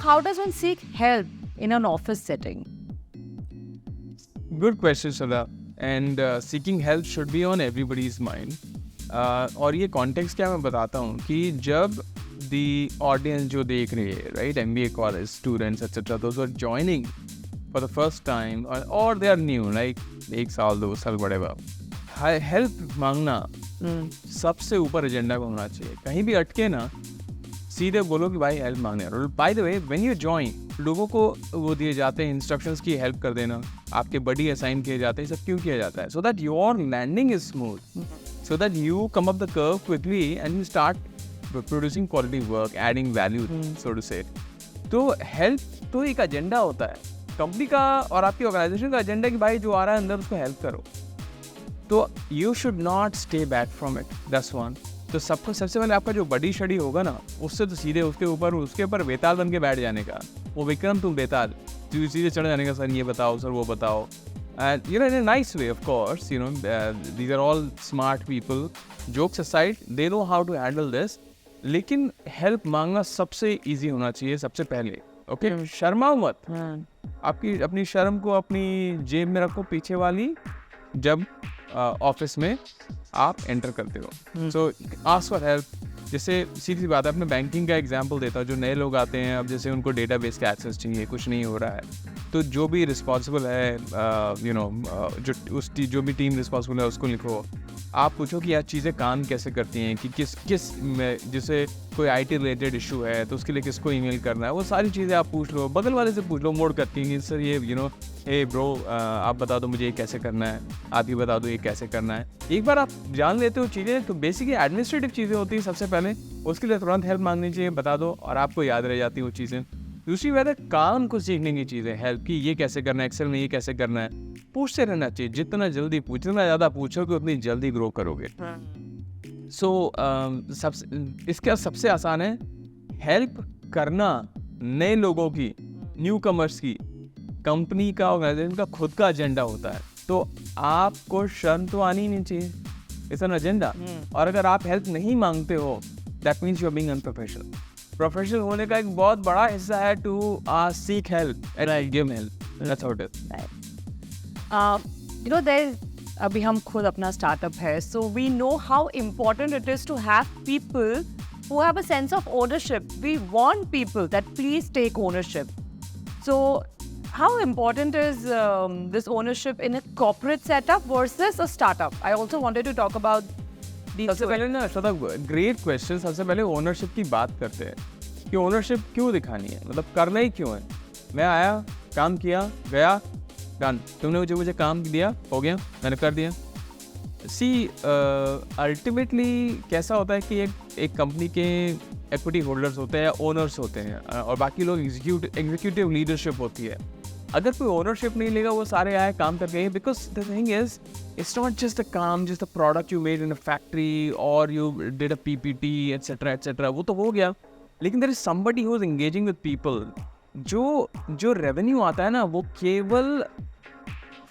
how does one seek help in an office setting? Good question, Sada. And seeking help should be on everybody's mind. और ये context क्या मैं बताता हूँ कि जब the audience जो देख रही है, right, MBA college students etc. those who are joining for the first time or they are new, like 1 साल 2 साल whatever, help मांगना सबसे ऊपर एजेंडा में होना चाहिए. कहीं भी अटके ना, सीधे बोलो कि भाई हेल्प मांगने. By the way, when you join, लोगों को वो दिए जाते हैं इंस्ट्रक्शंस की हेल्प कर देना, आपके बडी असाइन किए जाते हैं. सब क्यों किया जाता है? So that your landing is smooth, so that you come up the curve quickly and you start producing quality work, adding value, so to say. तो हेल्प तो एक एजेंडा होता है कंपनी का और आपकी ऑर्गेनाइजेशन का एजेंडा कि भाई जो आ रहा है अंदर उसको हेल्प करो. तो you should not stay back from it. That's one. तो सबको सबसे पहले आपका जो बडी शडी होगा ना, उससे तो सीधे उसके ऊपर बेताल बन के बैठ जाने का. वो विक्रम तुम बेताल, तो सीधे चढ़ जाने का, सर ये बताओ, सर वो बताओ. And you know, in a nice way, of course, you know, these are all smart people. Jokes aside, they know how to handle this. लेकिन हेल्प मांगना सबसे इजी होना चाहिए सबसे पहले. ओके, शर्माओ मत. आपकी अपनी शर्म को अपनी जेब में रखो, पीछे वाली, जब ऑफिस में आप एंटर करते हो. सो आस्क फॉर हेल्प. जैसे सीधी बात है, अपने बैंकिंग का एग्जांपल देता हूँ. जो नए लोग आते हैं, अब जैसे उनको डेटाबेस का एक्सेस चाहिए, कुछ नहीं हो रहा है, तो जो भी रिस्पॉन्सिबल है, यू नो, जो भी टीम रिस्पॉन्सिबल है उसको लिखो. आप पूछो कि यार चीज़ें काम कैसे करती हैं, कि किस जैसे कोई आईटी रिलेटेड इशू है तो उसके लिए किसको ईमेल करना है, वो सारी चीज़ें आप पूछ लो. बगल वाले से पूछ लो, मोड़ करती हैं, सर ये यू नो, हे ब्रो, आप बता दो मुझे ये कैसे करना है, आप ही बता दो ये कैसे करना है. एक बार आप जान लेते हो चीज़ें, तो बेसिकली एडमिनिस्ट्रेटिव चीज़ें होती हैं सबसे पहले, उसके लिए तुरंत हेल्प मांगनी चाहिए, बता दो, और आपको याद रह जाती हैं वो चीज़ें. दूसरी बात है काम को सीखने की चीज़ें, हेल्प की, ये कैसे करना है, एक्सेल में ये कैसे करना है, पूछते रहना चाहिए. जितना जल्दी जितना ज़्यादा पूछोगे उतनी जल्दी ग्रो करोगे. सो इसका सबसे आसान है हेल्प करना नए लोगों की, न्यू कमर्स की. कंपनी का, ऑर्गेनाइजेशन का खुद का एजेंडा होता है, तो आपको शर्म तो आनी नहीं चाहिए. It's an agenda. और अगर आप हेल्प नहीं मांगते हो, that means you are being unprofessional. Professional होने का एक बहुत बड़ा हिस्सा है to seek help and give help. That's how it is. You know, अभी हम खुद अपना स्टार्टअप है, so we know how important it is to have people who have a sense of ownership. We want people that please take ownership. So how important is this ownership in a corporate setup versus a startup? I also wanted to talk about these. सबसे पहले ना, great question. सबसे पहले ownership की बात करते हैं कि ओनरशिप क्यों दिखानी है, मतलब करना ही क्यों है. मैं आया, काम किया, गया, डन. तुमने मुझे काम दिया, हो गया, मैंने कर दिया. सी अल्टीमेटली कैसा होता है कि एक कंपनी के इक्विटी होल्डर्स होते हैं, ओनर्स होते हैं, और बाकी लोग एग्जीक्यूटिव लीडरशिप होती है. अगर कोई ओनरशिप नहीं लेगा, वो सारे आए काम कर गए, because the thing is it's not just a काम, just a product you made in a factory और you did a PPT etcetera etcetera, वो तो हो गया. लेकिन there is somebody who is engaging with people. जो रेवेन्यू आता है ना, वो केवल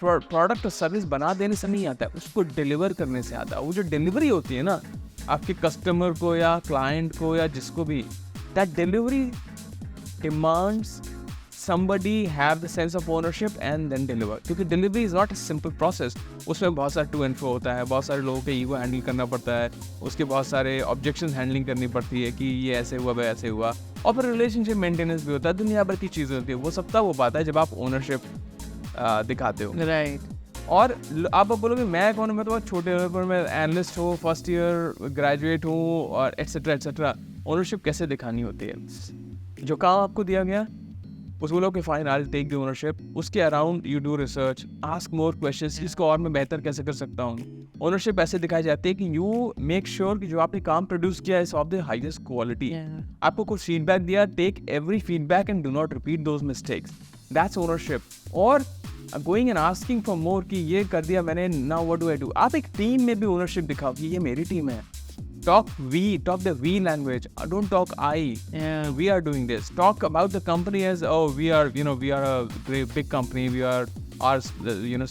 प्रोडक्ट और सर्विस बना देने से नहीं आता है, उसको डिलीवर करने से आता है. वो जो डिलीवरी होती है ना, आपके कस्टमर को या क्लाइंट को या जिसको भी, that delivery demands somebody have the sense of ownership and then deliver. क्योंकि delivery is not a simple process. उसमें बहुत सारा to and fro होता है, बहुत सारे लोगों के ईगो हैंडल करना पड़ता है, उसके बहुत सारे ऑब्जेक्शन हैंडलिंग करनी पड़ती है कि ये ऐसे हुआ, वह ऐसे हुआ, और फिर रिलेशनशिप मेंटेनेंस भी होता है, दुनिया भर की चीज़ें होती है. वो सब तब हो पाता है जब आप ओनरशिप दिखाते हो. Right. और आप बोलोगे मैं कौन हूँ, मैं तो बहुत छोटे लेवल पर, मैं एनालिस्ट हूँ, फर्स्ट ईयर ग्रेजुएट हूँ, और एटसेट्रा एटसेट्रा. ओनरशिप कैसे दिखानी होती है? जो काम आपको दिया गया, उस बोलो कि fine, I will take the ownership. उसके around you do research, ask more questions, इसको और मैं बेहतर कैसे कर सकता हूँ. ओनरशिप ऐसे दिखाई जाती है कि यू मेक श्योर कि जो आपने काम प्रोड्यूस किया है ऑफ द हाईएस्ट क्वालिटी. आपको कुछ फीडबैक दिया, take every feedback and do not repeat those mistakes. That's ownership. और going and asking for more कि ये कर दिया मैंने, now what do I do. आप एक टीम में भी ओनरशिप दिखाओ कि ये मेरी टीम है. Talk the we language. Don't talk I. Yeah, we are doing this. Talk about the company as, oh, we are a great big company. Our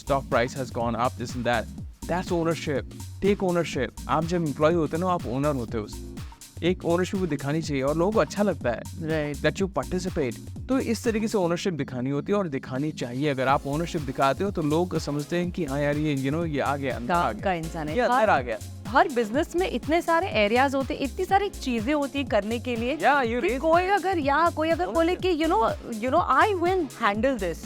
stock price has gone up, this and that. That's ownership. Take ownership. आप जब employee होते हो ना, आप owner होते हो. एक ownership दिखानी चाहिए और लोगों को अच्छा लगता है Right. That you participate. तो इस तरीके से ओनरशिप दिखानी होती है और दिखानी चाहिए। अगर आप ओनरशिप दिखाते हो तो लोग समझते हैं कि हाँ यार ये ये आ गया, अंदर आ का गया, इंसान है। ये अंदर आ गया। हर बिजनेस में इतने सारे एरियाज होते हैं, इतनी सारी चीजें होती है करने के लिए Yeah, you कि raise- कोई अगर बोले कि you know I will handle this,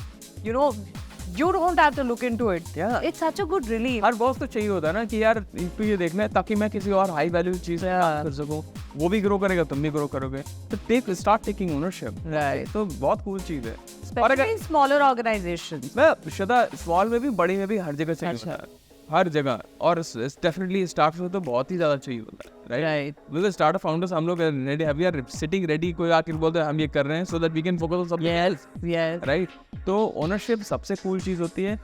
you don't have to look into it. Yeah. It's such a good relief. Her boss तो चाहिए होता है ना कि यार तो ये देखना है ताकि मैं किसी और हाई वैल्यू चीज कर सकूं, वो भी ग्रो करेगा, तुम भी ग्रो करोगे। तो स्टार्ट टेकिंग ओनरशिप। Right. तो बहुत कूल चीज है। और Especially अगर in smaller organizations. मैं शुदा स्मॉल में भी बड़ी में भी हर जगह चाहिए अच्छा। होता है, हर जगह। और डेफिनेटली स्टार्ट में तो बहुत ही ज्यादा चाहिए होता है, राइट? Right. मतलब स्टार्टअप फाउंडर्स हम लोग ready, we are sitting ready, कोई आके बोलते हैं हम ये कर रहे हैं so that we can focus on something else, Yes. Right? तो ओनरशिप सबसे कूल चीज होती है।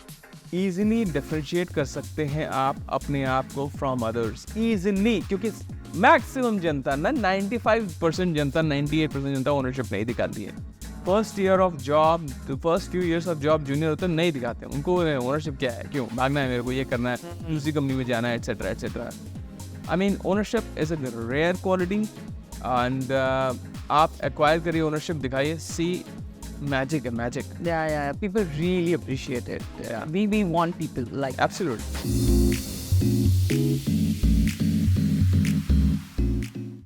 इजीली डिफरेंशिएट कर सकते हैं आप अपने आप को फ्रॉम अदर्स, इजीली, क्योंकि मैक्सिमम जनता ना 95% जनता, 98% जनता ओनरशिप नहीं दिखाती है। फर्स्ट ईयर ऑफ जॉब, तो first few years of job junior होते हैं, नहीं दिखाते हैं। उनको ओनरशिप क्या है, क्यों भागना है, मेरे को ये करना है, दूसरी कंपनी में जाना है, etcetera etcetera. I mean ownership is a rare quality and आप एक्वायर करिए, ओनरशिप दिखाइए, सी मैजिक है, magic. Yeah. People really appreciate it. Yeah. We want people like absolutely.